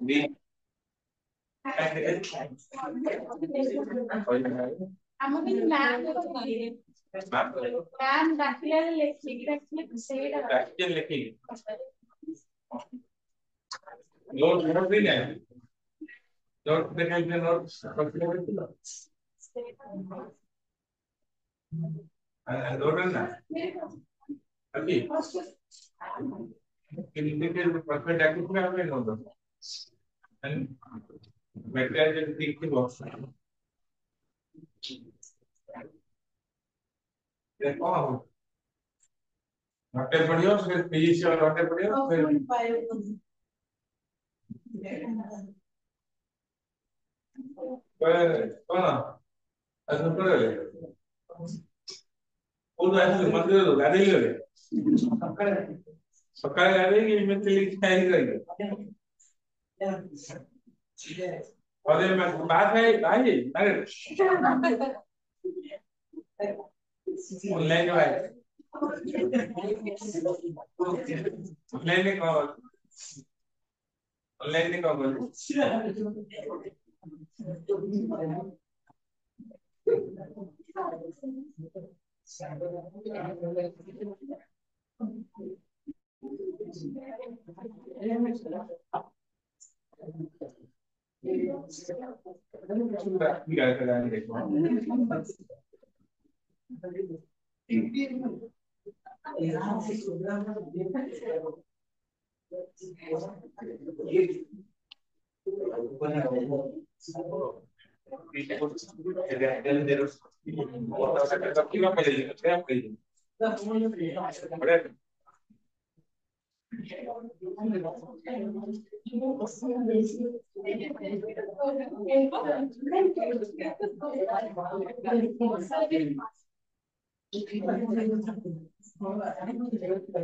দি আমাকে ma'am ma'am ডাকিলে সেইটা লিখি নোট দিই না নোট দেখাই যে নোট নোট না আপনি কিন্তু প্রথমে ডাকি না আমি নোট ম্যাটেরিয়াল দেখতে বক্স देखो नोटे पढ़ियो फिर पीजी और नोटे पढ़ियो फिर कौन ऐसा पढ़े ले वो तो ऐसे मंदिर तो गाड़ी ले ले सकाळ गाड़ी की में चली खाई गई अरे मैं बात है भाई अरे ऑनलाइन भाई ऑनलाइन में कौन ऑनलाइन में कौन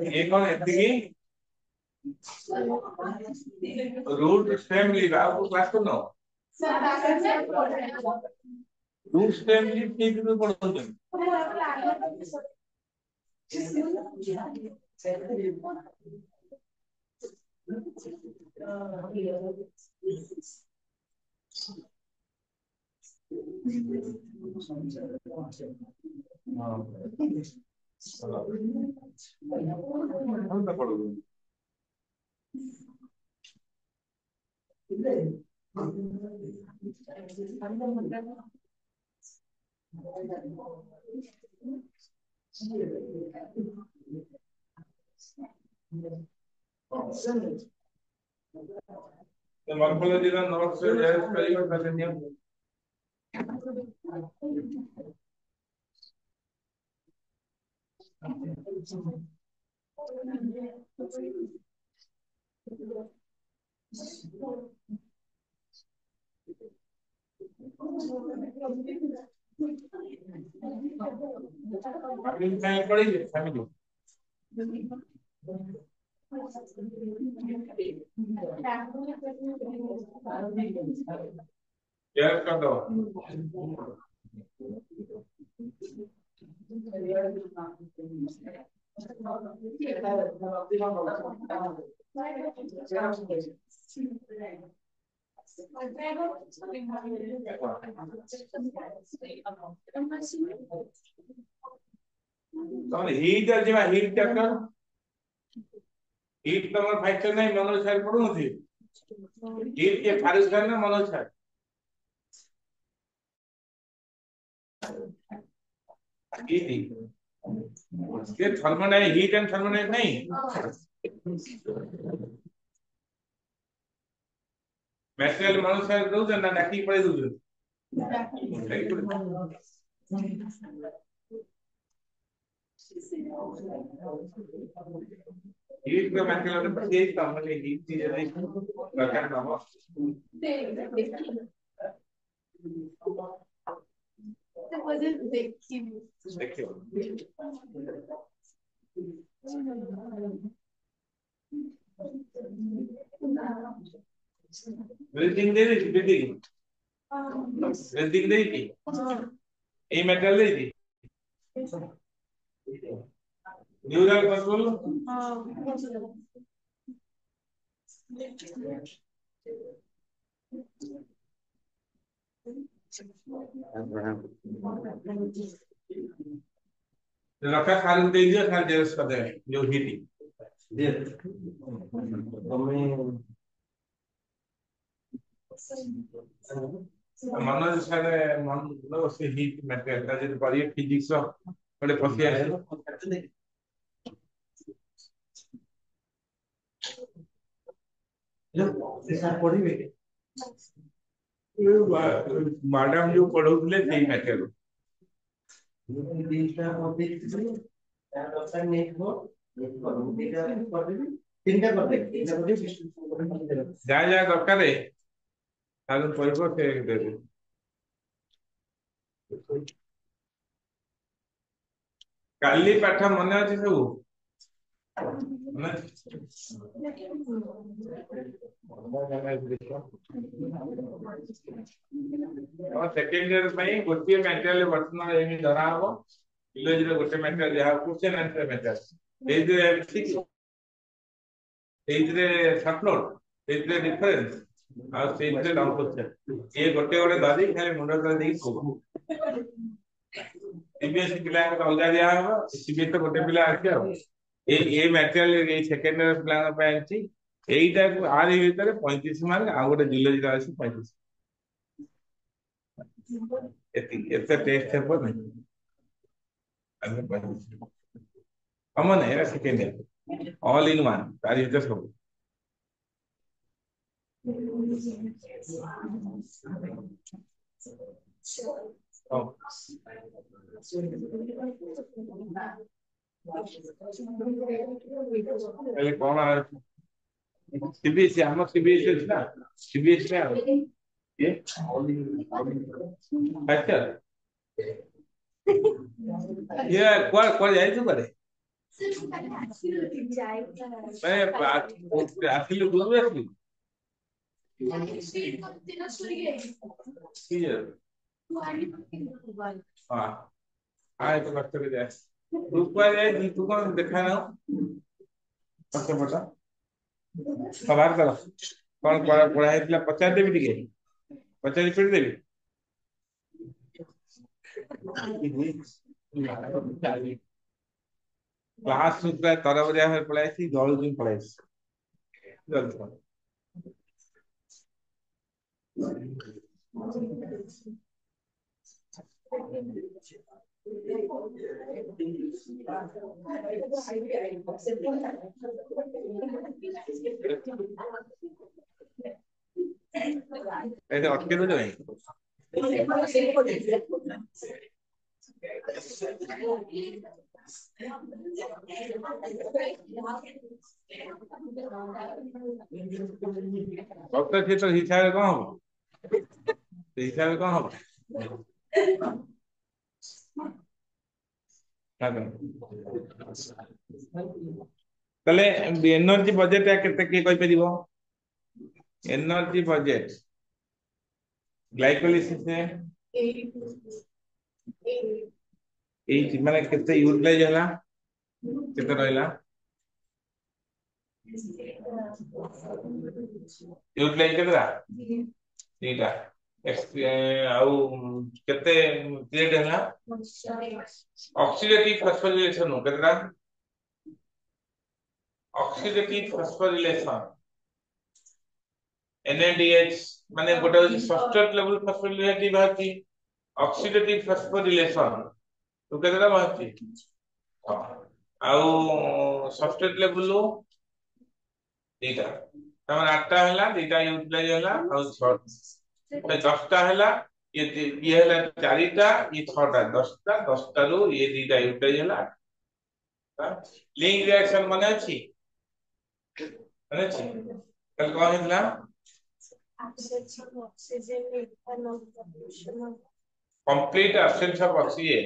ये कौन है दिगी रूट फैमिली आपको क्लास करना रूट फैमिली ठीक से पढ़ो तुम हाँ पढ़ो मॉर्फोलॉजी का नोट से जैसे कई बार कर लेंगे अभी मैं पढ़ेंगे फैमिली यार कर दो तो हीट है जो हीट चक्कर हीट तो हमारा फैक्टर नहीं मनोज सर पढ़ो थी हीट के फारिस सर ना मनोज सर ये थर्मोडाइनमिक हीट एंड थर्मोडाइनमिक नहीं मटेरियल मनोज सर दो ना डाकी पड़े दो हीट का मटेरियल में प्रत्येक का मतलब हीट चीज नहीं प्रकार का हो देखियो ब्रीथिंग दे दी ब्रीथिंग दे दी ये मटेरियल दे दी न्यूरल कंट्रोल रखा खाली दे दिया खाली जेरस कर दे जो हिटी दे मनोज सारे मन लो से हीट मटेरियल ता जे पढ़िए फिजिक्स बड़े पसी आए सर पढ़िबे मैडम जो पढ़ौले सेही मटेरियल दिनटा मते तार दरकार नेट हो दिनटा कर देबी तीनटा कर देबी जा जा दरकार है तार पढ़बो से दे दे काली पाठ मने अछि सब सेकेंड ईयर में गोटे मेटेरियल वर्तमान एमी धरा हो विलेज रे गोटे मेटेरियल या क्वेश्चन आंसर मेटेरियल एइरे सपलोड एइरे डिफरेंस आ सेइरे डाउन क्वेश्चन ये गोटे गोटे दादी खाली मुंडा कर देई को सीबीएसई पिला का अलगा दिया हो सीबीएसई तो गोटे पिला आके हो ये मेटेरियल ये सेकेंड ईयर पिला पे आछि एइटा को आरि भीतर 35 मार्क आ गोटे जियोलॉजी का अछि 35 एते टेस्ट है पर नहीं अगर 35 कॉमन है second year all in one तारी भीतर सब पहले कौन आ सीबीएसई हम सीबीएसई ना सीबीएसई में ये अच्छा ये कोई जाई तो करे मैं आखिर गुरु है हाँ आए तो लगता है जाए तू क्या जाए तू कौन देखा ना पता पता सवार करो कौन पढ़ाई पिला पचार देवी टिके पचार पिट देवी क्लास सुद्धा तरबरिया में पढ़ाई थी जल दिन पढ़ाई जल्दी ऐसे अटके तो नहीं डॉक्टर क्षेत्र हिसाब कौन हो हिसाब कौन हो तले एनर्जी बजेट या केते के कोइ परिबो एनर्जी बजेट ग्लाइकोलिसिस से 8 माने केते यूटिलाइज होला केते रहला यूटिलाइज केतरा तीटा आउ केते पीरियड होला ऑक्सीडेटिव फॉस्फोरिलेशन हो केतरा ऑक्सीडेटिव फॉस्फोरिलेशन NADH माने गोटे सबस्ट्रेट लेवल फॉस्फोरिलेशन बाकी ऑक्सीडेटिव फॉस्फोरिलेशन तो केतरा बाकी आउ सबस्ट्रेट लेवल दीटा तमन 8टा हला दीटा यूटिलाइज हला आउ 10टा हला ये हला 4टा ये 6टा 10टा 10टा रो ये दीटा यूटिलाइज हला लिंक रिएक्शन माने अछि कल कौन हिला complete absence of oxygen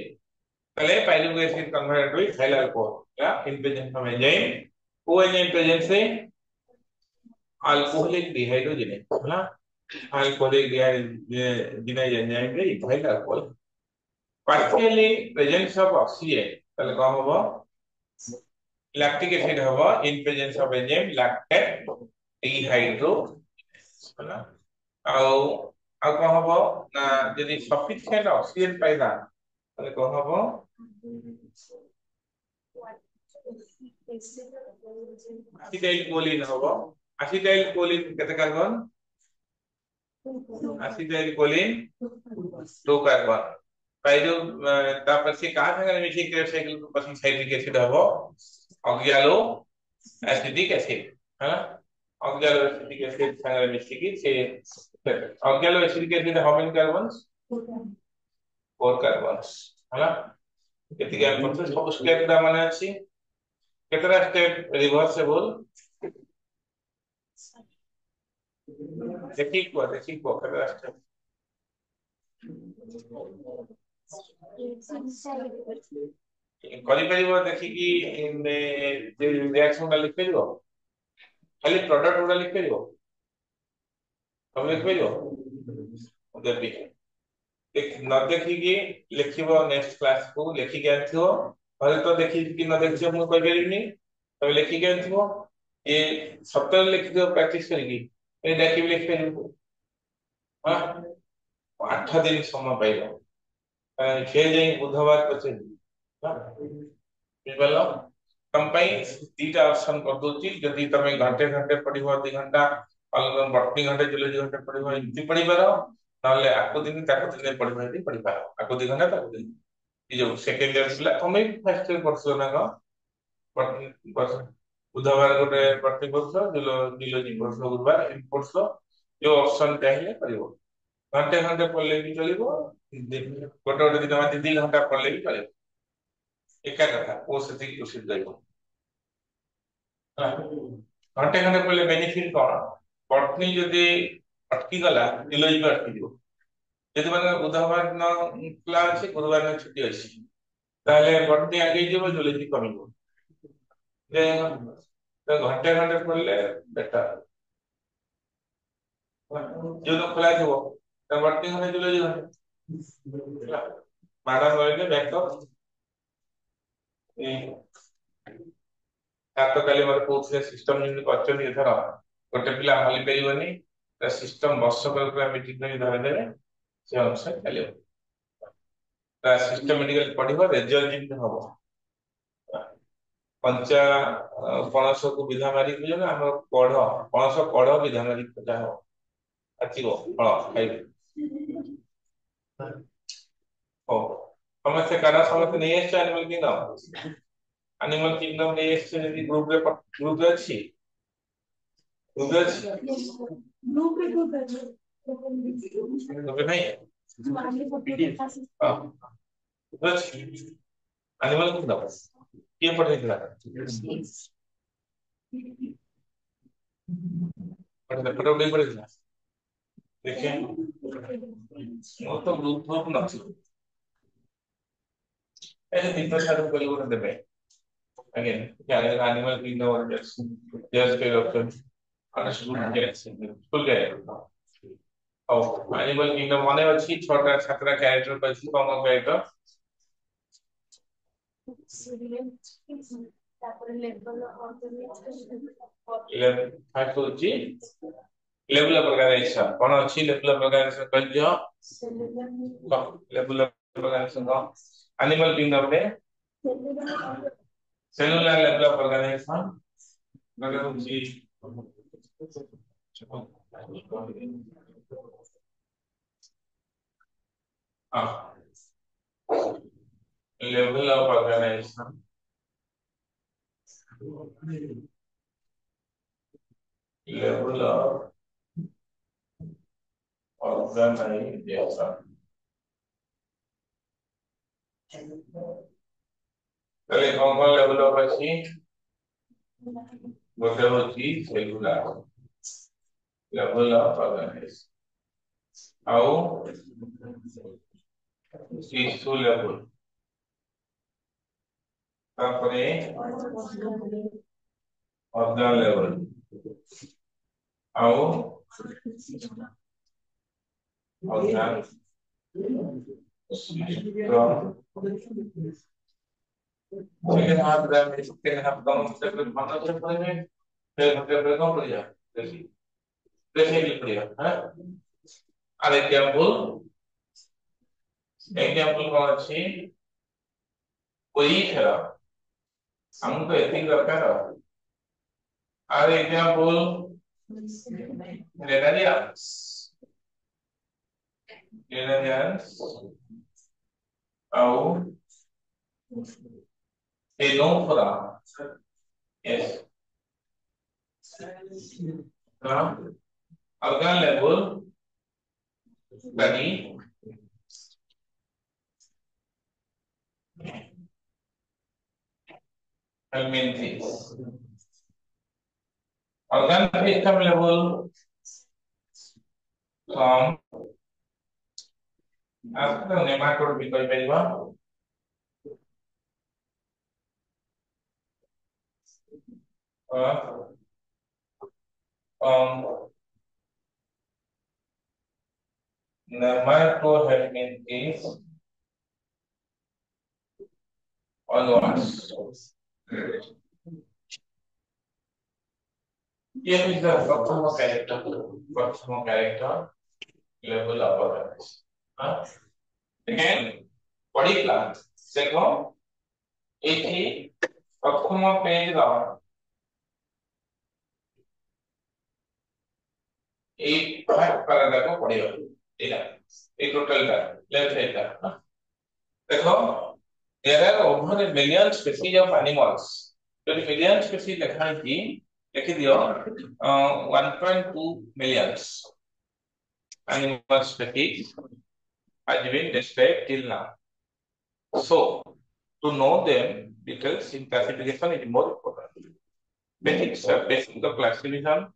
तले pyruvic acid converted to ethyl alcohol या in presence of enzyme वो enzyme present से alcoholic dehydrogenase है ना alcoholic dehydrogenase enzyme रे ethyl alcohol partially presence of oxygen तले कौन होगा lactic acid होगा in presence of enzyme lactate dehydro ହେଲା ଆଉ ଆଉ କଣ ହବ ନା ଯଦି ସଫିସିଏଣ୍ଟ ଅକ୍ସିଜେନ ପାଇଲା ତାହେଲେ କଣ ହବ असिटाइल कोलिन हबो असिटाइल कोलिन केते कार्बन असिटाइल कोलिन 2 कार्बन पाई जो तापर से कहा संगे मिथाइल क्रेब साइकिल को पसंद साइट्रिक एसिड हबो ऑक्सैलो एसिटिक एसिड है ऑक्सैलो एसिटिक एसिड संगे मिथाइल से oxalo acetic acid how many carbons 4 carbons है केति के हम सब स्टेप दा माने अछि केतरा स्टेप रिवर्सिबल देखी को केतरा स्टेप करि परिबो देखि कि जे रिएक्शन लिख परिबो खाली प्रोडक्ट उडा लिख परिबो सब लिख परिबो देबी देख न देखि कि लिखिबो नेक्स्ट क्लास को लिखि के आथिबो हरे तो देखि कि न देखियो मु कहि परिबिनी तब लिखि के आथिबो ये सप्ताह लिखि दियो प्रैक्टिस करिकी ए देखि लिख परिबो हां 8 दिन समय पाइबो से जाई बुधवार पछे बुझलो तम पई दीटा ऑप्शन कर दोची जदी तमे घंटे घंटे पढिबो 2 घंटा अलग बटनी घंटे जूलॉजी घंटे पढिबो इति पढि पारो ताले आको दिन ताको दिन पढिबो इति पढि पारो आको 2 घंटा ताको दिन ई जो सेकंड ईयर पिला तमे फर्स्ट ईयर पढसो ना को बटनी पढसो बुधवार गोटे बटनी पढसो जूलॉजी पढसो गुरुवार इन पढसो जो ऑप्शन चाहिले करिवो घंटे घंटे पढ़ले भी चलिबो गोटे गोटे दिन में 2 घंटा पढ़ले भी चलिबो एका कथा ओ सती उचित जाइबो घंटे घंटे पढ़ले बेनिफिट कोन बटनी जदी अटकी गला जूलॉजी में अटकी दिबो जदी माने बुधवार न क्लास अछि गुरुवार न छुट्टी अछि ताले बटनी आगे जीवो जूलॉजी कमिबो जे तो घंटे घंटे पढ़ले बेटर जो तो खुला थो तो बटनी घंटे जूलॉजी घंटे मारा होइले बैकअप तो काली मर कोथले सिस्टम जिन करचनी एथरा गोटे पिला हली पेरिबनी त सिस्टम वर्ष पर मीटिंग में धरे देले से अनुसार चलियो ता सिस्टमैटिकली पढिबो रिजल्ट जिन हबो पंचा पणस को विधा मारी के जो हम पढ पणस पढ विधा मारी जा हो आचिगो फल खाइबे ओ समस्या कारा समस्या नहीं है एनिमल किंगडम ने इससे यदि ग्रुप रे अछि ग्रुप नहीं है बस एनिमल किंगडम ये पढ़े दिला पढ़े नहीं पढ़े दिला देखिए वो तो ग्रुप ना ऐसे तीन साल पहले वो देबे again animal kingdom or just kind of understood yes full character oh animal kingdom মানে আছে 6টা 7টা ক্যারেক্টার পাইছি কোন ক্যারেক্টার তারপরে লেভেল ফাইভ হচ্ছে লেভেল অফ অর্গানাইজেশন কোন আছে লেভেল অফ অর্গানাইজেশন কইছো level of organisation animal kingdom রে cellular level of organization अगर हम जी level of organization level of organization पहले कौन कौन लेवल ऑफ अच्छी गोटे होची सेलुलर लेवल ऑफ ऑर्गेनाइजेशन आओ टिश्यू लेवल तापरे ऑर्गन लेवल आओ organ second half second half कम से कम 15 से पढ़े फिर घंटे पर कम पड़ जाए बेसिकली पढ़िया है और एग्जांपल कौन अछि कोई खेला हमको एथिक दरकार और example Grenadians au Enofora yes organ level study helminthes organ system level from after nematode because periba nematohelminthes onwards here is the proximal character level of organism again body plan देखो एठी प्रथम page रा एक fact paragraph को पढ़ियो एला ए total टा left side टा देखो there are over a million species of animals तो million species लिखा है कि लिख दियो 1.2 millions animal species has been described till now so to know them details in classification is more important basics basic of classification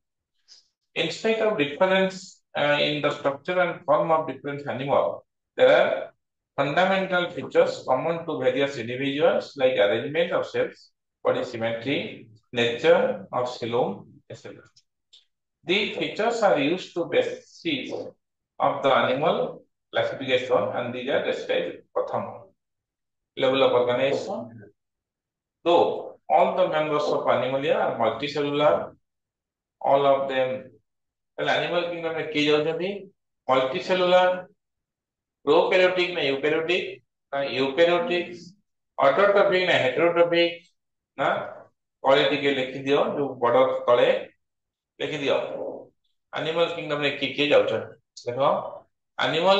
in spite of difference in the structure and form of different animals there are fundamental features common to various individuals like arrangement of cells body symmetry nature of coelom etc these features are used to basis of the animal classification and these are described pratham level of organization though all the members of animalia are multicellular all of them animal kingdom में किए जाते हैं multicellular prokaryotic ना eukaryotic autotrophic ना heterotrophic ना quality के लिख दियो जो बड़ा तले लिख दियो animal kingdom में किए जाते हैं देखो animal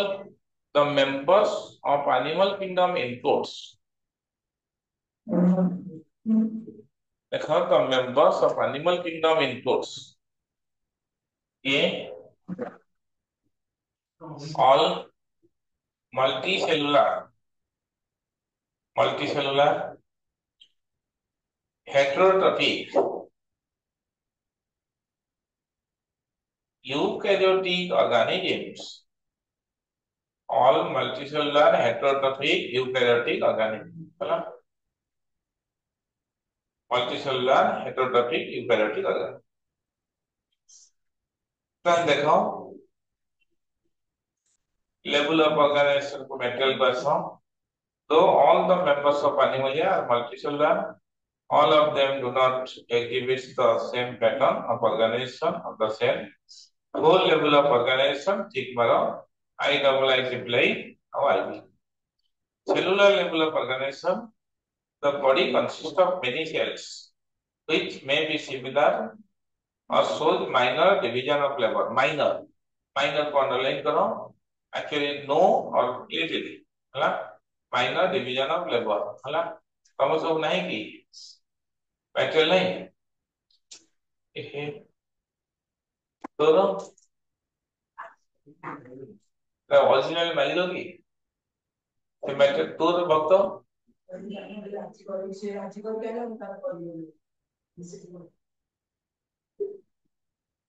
the members of animal kingdom includes देखो the members of animal kingdom includes ये all multicellular heterotrophic eukaryotic organisms all multicellular heterotrophic eukaryotic organisms multicellular heterotrophic eukaryotic organisms then देखो level of organization को material question though all the members of animalia are multicellular all of them do not exhibit the same pattern of organization of the cell whole level of organization ठीक मारो IIII or IB cellular level of organization the body consists of many cells which may be similar or shows minor division of labor minor को underline करो actually no or little हला minor division of labor हला तम सब नहीं की material नहीं तो ओरिजिनल माली दो की मैटेरियल तो भक्त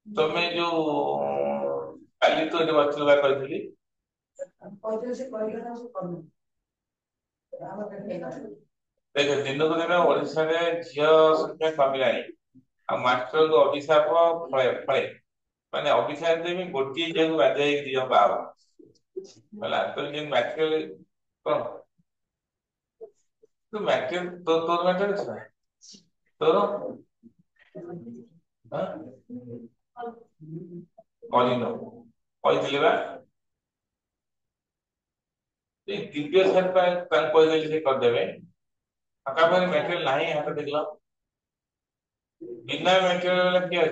तुम्हें जो काली तो जो बच्चों का कहती देखो दिन को दिन ओडिशा रे झियो संख्या कमिलानी आ मास्टर को अभिशाप फळे फळे माने अभिशाप देबी गोटी जेगु बाजाई दियो बाबा मला तो जे मैटेरियल कोन तो मैटेरियल तो मैटेरियल छै तो हां କରିନ କହିଥିଲି ବା ଦ୍ୱିତୀୟ ସେଟ୍ ପାଇଁ ତାଙ୍କୁ କହିଦେଲି ସେ କରିଦେବେ ଆକା ପାଇଁ ମେଟେରିଆଲ ନାହିଁ ହାତ ଦେଖିଲ बिना मटेरियल वाला क्या है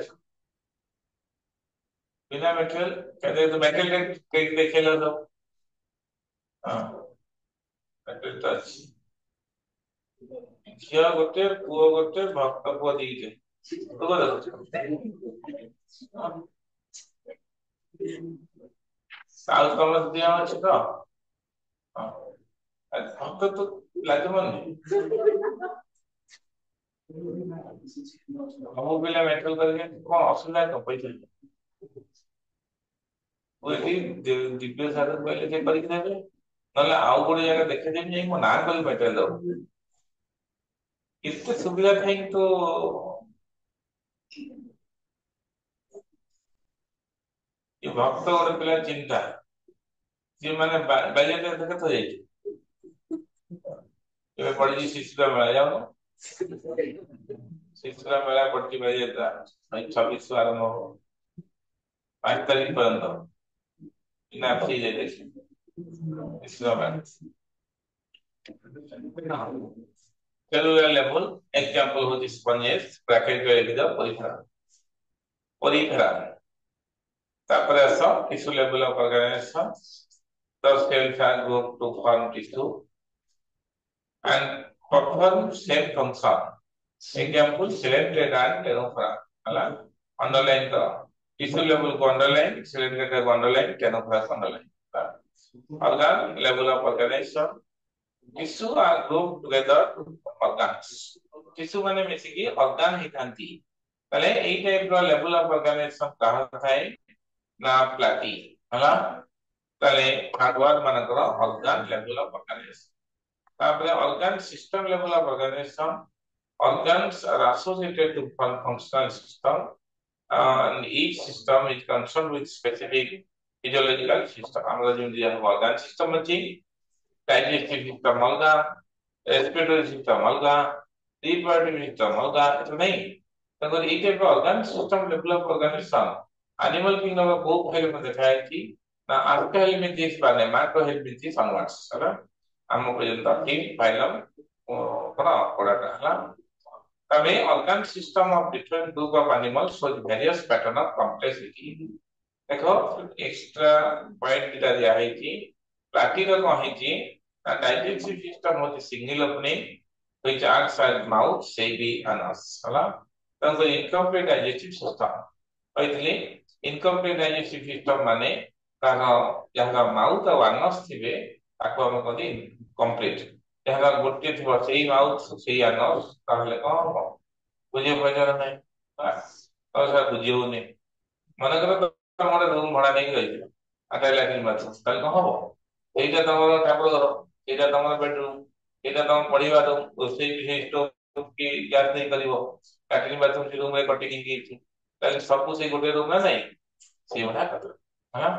बिना मटेरियल कहते तो मटेरियल कहीं देखे लो तो हाँ मटेरियल तो अच्छी ଝିଅ ଗୋଟେ ପୁଅ ଗୋଟେ ଭକ୍ତ ପୁଅ ଦିଟେ ତୁ କଣ ସାଉଥ କମର୍ସ ଦିଆ ଅଛି ତ ଭକ୍ତ ତ ଲାଗିବନି ସବୁ ପିଲା ମେଟରିଆଲ କରିକି କଣ ଅସୁବିଧା କଣ ପଇସା ଦିବ୍ୟ ସାର କହିଲେ ସେ କରିକି ଦେବେ ନହେଲେ ଆଉ ଗୋଟେ ଜାଗା ଦେଖେଇଦେବି ଯାଇ ମୋ ନାଁ କହିବି ମେଟରିଆଲ ଦବ ଏତେ ସୁବିଧା ଥାଇକି ତ ये भक्त गोटे पिला चिंता सी मैंने बालिया देखा तो जाइए ଏବେ ପଡିଛି ଶିଶୁରା ମେଳା ଯାଉନ ଶିଶୁରା ମେଳା ପଡିଛି ବାଲିଯାତ୍ରା 26 ଆରମ୍ଭ ହବ 5 ତାରିଖ ପର୍ଯ୍ୟନ୍ତ ନା ଫ୍ରି ଯାଇଯାଇଛି ଶିଶୁରା ମେଳା cellular level example होती स्पंजेस ब्रैकेट में लिख दो परीक्षा तापर आस tissue level of organisation the cells are grouped to form tissue and perform same function example selected and tenofra hala underline the tissue level को underline selected को underline tenofra को underline organ level of organization tissue are grouped together to organs tissue माने मिसिकी organ ही थांती तले एई type रो level of organisation कहा थाए ना प्लाटी हला तले हार्डवेयर मानकर organ level of organization तापरे organ system level of organization organs are associated to functional system and each system is concerned with specific physiological system हमरा जो दिया organ system अछि digestive system अलगा respiratory system अलगा reproductive system अलगा तो नहीं तकर ई type organ system level of organization animal kingdom को फाइल में दिखाया कि ना archaea helminthes बाने macro helminthes onwards है हम पर्यंत ठीक फाइलम कोना कोडाटा हला तबे organ system of different group of animals shows various pattern of complexity देखो एक्स्ट्रा पॉइंट दिया दिया है कि प्लाटिकल कौन है कि digestive system होती सिंगल अपने which acts as mouth say be anus हला तो incomplete digestive system और इसलिए incomplete digestive system माने कारण जहाँ माउथ और anus थिबे ताको हम कहते कंप्लीट जहाँ गोटे थी सेही माउथ सेही anus ताहले कौन बुझे पहचान नहीं और सर बुझे नहीं मन कर मोटे रूम भड़ा नहीं रही आटा लैट्रिन बाथरूम ताले कौन हबो एटा तमरो ठाकुर घर एटा तमरो बेडरूम एटा तम पढ़िबा रूम रोसई स्टोव की गैस नहीं करिवो लैट्रिन बाथरूम से रूम रे कटिंग की ताले सब से गोटे रूम ना नहीं से बना कर हां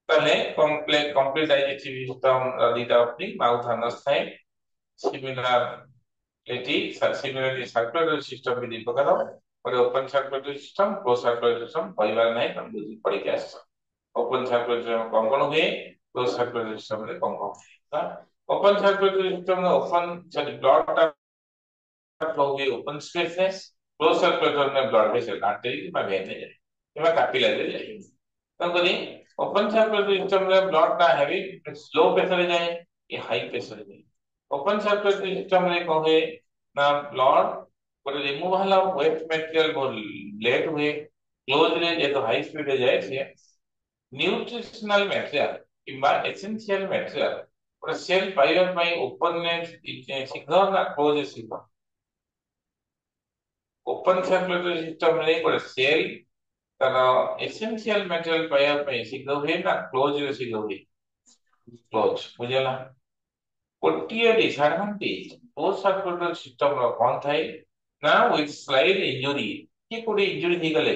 ताले कंप्लीट डाइजेस्टिव सिस्टम दीटा अपनी माउथ अनस थाए similar eighty similarly circulatory system भी दीपकर और open circulatory system close circulatory system परिवार नहीं हम बुझी पड़ी के आस ओपन सर्कुलेटरी में कौन हुए क्लोज सर्कुलेटरी सिस्टम में कौन ओपन सर्कुलेटरी सिस्टम में ओपन सॉरी ब्लड फ्लो हुए ओपन स्पेसेस क्लोज सर्कुलेटरी में ब्लड वेसल आर्टरी में बहने जाए किबा कैपिलरी जाए तो करी ओपन सर्कुलेटरी सिस्टम में ब्लड ना हैवी स्लो प्रेशर जाए ये हाई प्रेशर जाए ओपन सर्कुलेटरी सिस्टम में कहे ना ब्लड पर रिमूवल ऑफ वेट मटेरियल बहुत लेट हुए क्लोज रे जे तो हाई स्पीड रे जाए से न्यूट्रिशनल मटेरियल किबा एसेंशियल मटेरियल पर सेल पाइवर में ओपन ने शीघ्र ना क्लोज शीघ्र ओपन सर्कुलेटरी सिस्टम में पर सेल तर एसेंशियल मटेरियल पाइवर में शीघ्र हुए ना क्लोज रे शीघ्र हुए क्लोज बुझला कोटिया डिसएडवांटेज पोस्ट सर्कुलेटरी सिस्टम रो कोन थाई ना विथ स्लाइड इंजुरी कि कोडी इंजुरी थी गले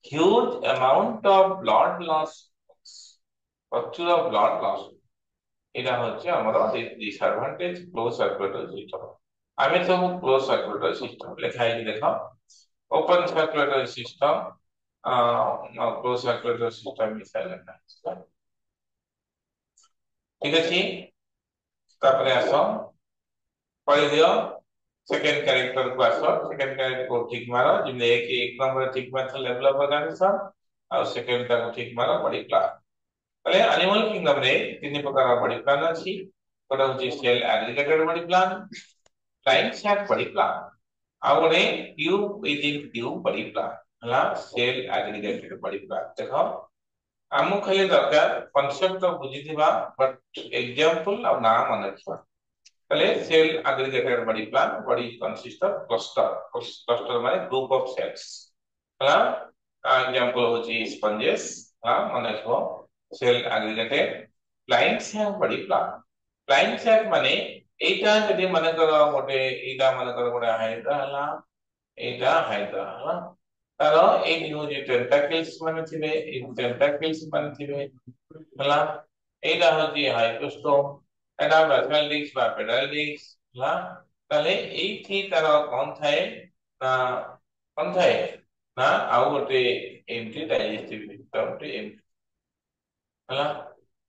huge amount of blood loss प्रचुर ब्लड लॉस एटा होचे हमरो डिसएडवांटेज क्लोज सर्कुलेटरी सिस्टम आमे सब क्लोज सर्कुलेटरी सिस्टम लिखाई देखो open circulatory system close circulatory system missile ना ठीक अछि तापरे आसो पढ़ी दियो सेकंड कैरेक्टर को आसो सेकंड कैरेक्टर को ठीक मारो जिने एक नंबर ठीक मार लेवल ऑफ ऑर्गेनिज्म और सेकंड का ठीक मारो बॉडी प्लान तले एनिमल किंगडम रे तीन प्रकार बॉडी प्लान अछि गोटे होची cell aggregated body plan blind sac body plan आ गोटे tube within tube body plan हला सेल एग्रीगेटेड बॉडी प्लान देखो हमु खाली दरकार कांसेप्ट तो बुझिथिबा बट एग्जांपल और नाम मन रखिबा तले cell aggregated body plan body consist of cluster माने ग्रुप ऑफ सेल्स हला एग्जांपल होची स्पंजेस हा मन रखो cell aggregated blind sac body plan blind sac माने एटा जदि मन कर गोटे एटा मन कर गोटे हाइड्रा हला एटा हाइड्रा हला तारो एटी होची टेंटाकल्स माने थिबे ए टेंटाकल्स माने थिबे हला एटा होची हाइपोस्टोम एटा वेस्टर्न डिस्क बा पेडल डिस्क हला ताले एठी तारो कोन थाए ना कोन थाए ना आउ गोटे एम्प्टी डाइजेस्टिव सिस्टम टे हला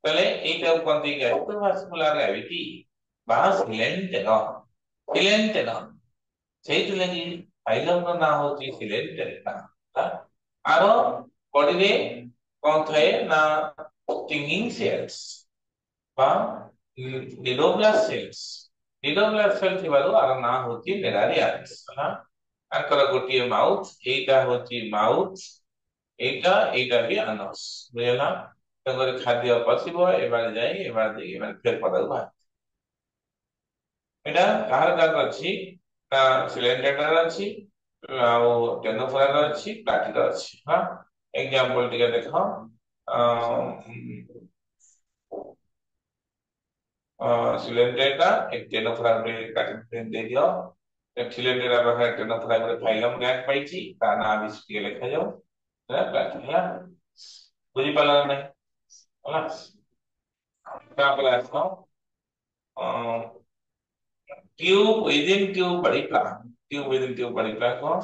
ताले एटा कोनती गैस्ट्रोवास्कुलर ग्रेविटी बा सिलेंटेगा ସେଇଥିଲାଗି ଫାଇଲମ ନାଁ ହଉଛି ସିଲେଣ୍ଟେରିକା ଆର ବଡିରେ କଣ ଥାଏ ନା ଷ୍ଟିଙ୍ଗିଂ ସେଲ୍ସ ବା ନିଡୋବ୍ଲାଷ୍ଟ ସେଲ ଥିବାରୁ ଆର ନାଁ ହଉଛି ନେରାରିଆନ୍ସ ହେଲା ଆଙ୍କର ଗୋଟିଏ ମାଉଥ ଏଇଟା ହଉଛି ମାଉଥ ଏଇଟା ବି ଆନସ ବୁଝିଲା ତାଙ୍କର ଖାଦ୍ୟ ପଶିବ ଏବାରେ ଯାଇ ଏବାରେ ଦେଇକି ଏମାନେ ଫେର ପଦାକୁ ବାହାରିବ ଏଟା କାହାର କାହାର ଅଛି ନା ସିଲିଣ୍ଡର ଅଛି ଆଉ ଟେନୋଫୋରାର ଅଛି ପ୍ଲାଟିର ଅଛି ହଁ एग्जांपल टिके देखो सिलेंडर का एक टेनोफोरा में काटिन दे दियो एक सिलेंडर का बाहर टेनोफोरा में फाइलम रैंक पाइची ता ना भी लिखा जाओ है प्लाट है बुझी पाला नहीं होला का प्लाट को ट्यूब विदिन ट्यूब बड़ी प्लान को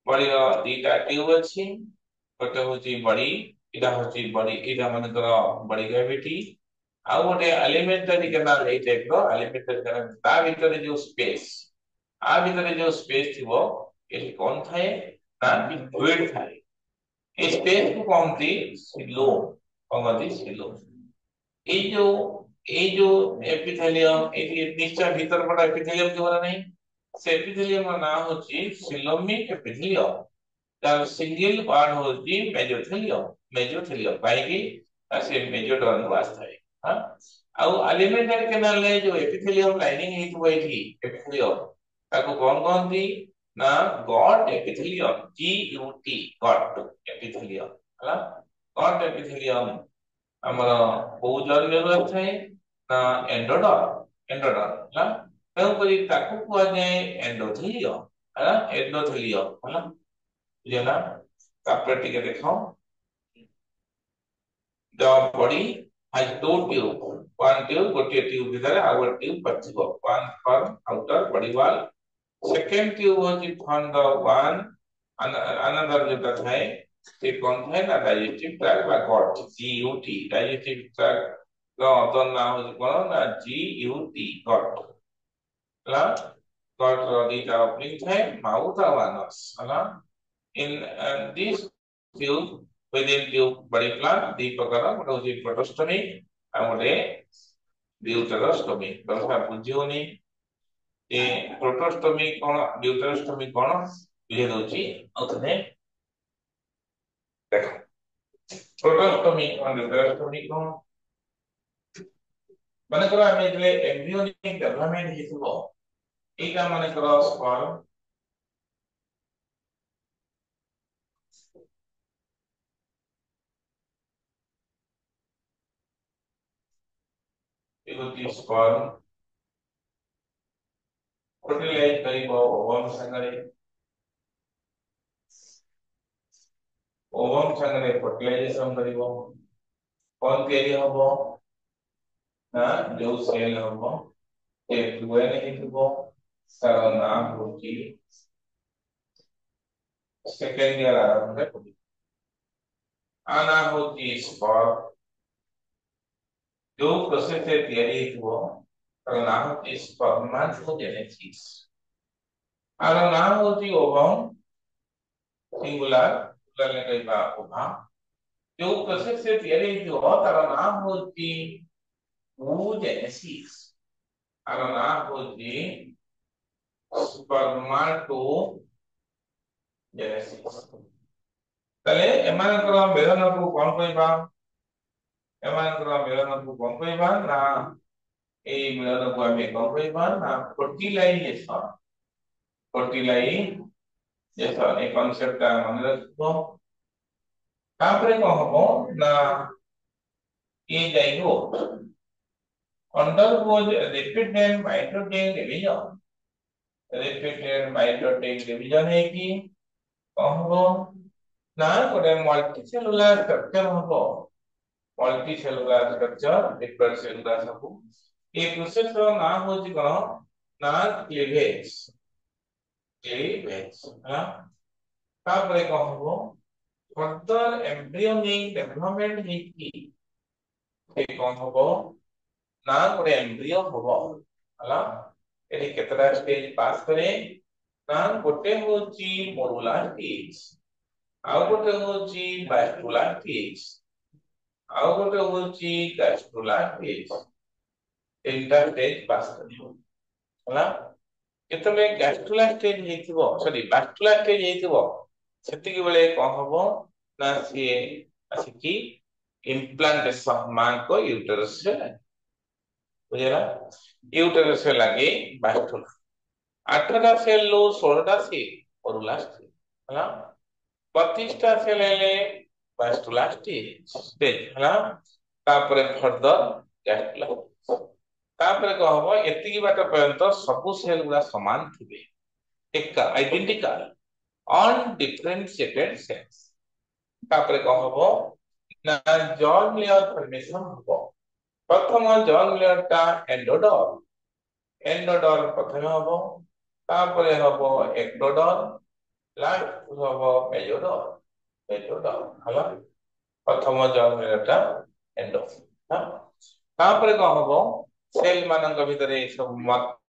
बड़ी दीटा ट्यूब अछि गोटे होची बड़ी इटा होची बड़ी इटा मन करो बड़ी ग्रेविटी आ गोटे एलिमेंटरी कैनाल ए टाइप रो एलिमेंटरी कैनाल ता भीतर जो स्पेस आ भीतर जो स्पेस थिबो एठी कोन थाए ना फ्लूइड थाए ए स्पेस को कोनती सिलो कोनती सिलो ए जो एपिथेलियम ए निश्चय भीतर बड़ा एपिथेलियम जो नहीं से एपिथेलियम ना होची सिलोमिक एपिथेलियम तार सिंगल पार्ट होची मेजोथेलियम काहेकि से मेजोडर्म वास्ता है हां आ एलिमेंटरी कैनाल ले जो एपिथेलियम लाइनिंग हितबो एठी एपिथेलियम ताको कोन कोनती ना got epithelium GUT got epithelium हला गॉट एपिथेलियम हमर बहुजन में है ना एंडोडर्म हला तेउ करी ताको को जाए एंडोथेलियम हला एंडोथेलियम हला बुझला तापर टिके देखो the body has two tube one tube गोटे ट्यूब भीतर आ one tube पछिबो one for outer body wall second tube होची from the one another जो है से कौन है ना डाइजेस्टिव ट्रैक्ट बा गॉट GUT डाइजेस्टिव ट्रैक्ट रो तो नाम होची कोन ना GUT गॉट ला गॉट रो दीटा ओपनिंग है माउथ और anus हला in this tube within tube body plan दी प्रकार गोटे होची प्रोटोस्टोमी आ गोटे ड्यूटेरोस्टोमी दरसा बुझियोनी ए प्रोटोस्टोमी कोन ड्यूटेरोस्टोमी कोन बुझे दोची औथने देखो प्रोटोस्टोमी और ड्यूटेरोस्टोमी कोन माने करा हम इतले एम्ब्रियोनिक डेवलपमेंट हितबो एका माने करा स्पर्म एगोटी स्पर्म फर्टिलाइज करिबो ओवम संगरे फर्टिलाइजेशन करिबो कोन केरी हबो ना जो सेल हबो ए फ्लूएन हितबो सारा नाम होची सेकेंड ईयर आरंभ है आना होची स्पर्म जो प्रोसेस से तैयारी हुआ तर ना होची स्पर्माटोजेनेसिस आर ना होची ओवम सिंगुलर प्लुरल ने कहबा ओभा जो प्रोसेस से तैयारी हुआ तर ना होची oogenesis आर ना होची स्पर्माटोजेनेसिस तले एमानकर मिलन को कोन कहबा एमानकर मिलन को कोन कहबा ना ए मिलन को आमे कोन कहबा ना फर्टिलाइजेशन ए कांसेप्ट का मन रखबो तापरे को हबो ना ये zygote undergoes repeated mitotic division है कि कहबो ना कोटे मल्टीसेलुलर स्ट्रक्चर हबो मल्टीसेलुलर स्ट्रक्चर डिफरेंट सेलुलर सब ए प्रोसेस रो ना होची कोन ना क्लीवेज हां तापरे कहबो फर्दर एम्ब्रियोनिक डेवलपमेंट है कि ए कहबो ना कोटे एम्ब्रियो हबो हला एटी केतरा स्टेज पास करे ना गोटे होची मोरुलार स्टेज आउ गोटे होची बास्कुलार स्टेज आउ गोटे होची गैस्ट्रुलार स्टेज तीनटा स्टेज पास करियो हला केतले गैस्ट्रुलार स्टेज हेतिबो सॉरी बास्कुलार स्टेज हेतिबो सेति के बेले को हबो ना सी आसी इम्प्लांटेशन मां को यूटरस से बुझेला यूटरस से लगे बास्कुलार 8टा सेल लो 16टा सेल ओरुलार स्टेज हला 32टा सेल ले बास्कुलार स्टेज हला तापरे फर्दर गैस्ट्रुलार तापरे कहबो एति की बात पर्यंत सब सेल गुला समान थिबे एक आइडेंटिकल अनडिफरेंशिएटेड सेल्स तापरे कहबो ना जर्म लेयर फॉर्मेशन हबो प्रथम जर्म लेयर ता एंडोडर्म प्रथम हबो तापरे हबो एक्टोडर्म लास्ट हबो मेसोडर्म हला प्रथम जर्म लेयर ता एंडो तापरे कहबो सेल मानक भितरे सब